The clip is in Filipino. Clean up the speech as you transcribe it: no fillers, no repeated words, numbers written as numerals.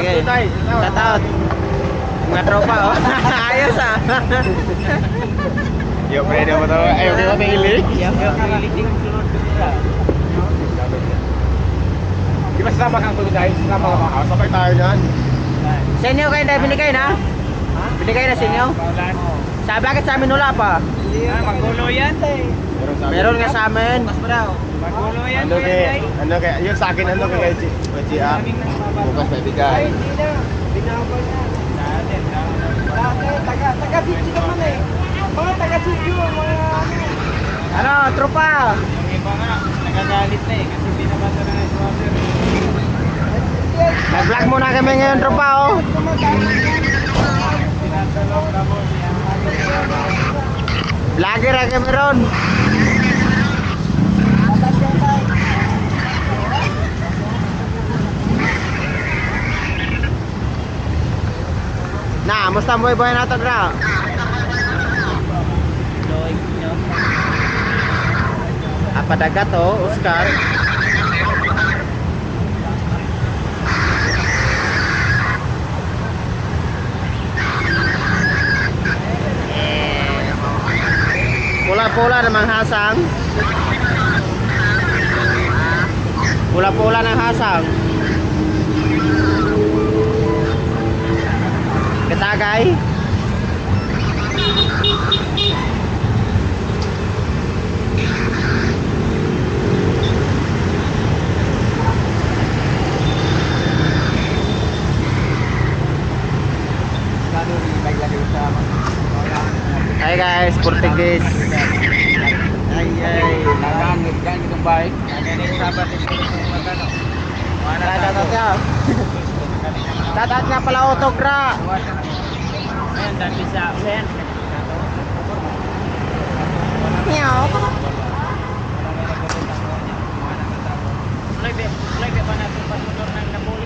Okay. Shout out. Mga tropa oh. Ayos ah. Yo, pwede mo tayo. Ayaw kayo may ilig. Di ba sama kang tuloy guys? Sama ka mga sabay tayo dyan. Sa inyo kayo na binigay na? Binigay na sa inyo? Sa bakit sa amin wala pa? Magulo yan. Meron nga sa amin. Magulo yan. Ano kaya, yun sa akin ano kaya GR. Bukas may bigay. Hindi na. Binabal na. Taga-video naman eh. Mga taga-video, mga Ano, tropa? Yung iba nga, nagagalit na eh. Kasi binabasa na yung swapper. Nag-vlog muna kami ngayon tropa oh. Tinatalong na mo siya. Vlogger na kami ron. Nah, musta ang buhay-buhay natin na? Apa dagat oh, Oscar? Pula-pula namang hasang. Pula-pula ng hasang. Ketagay. Hi guys, Portuguese. Ay. Nagangit ka itong bike. Ano na yung sabat ito yung magano. Tatat nga pala autogra. Ayan, dami sa akin. Meow. Mulai be pa natin pasunod ng nabula.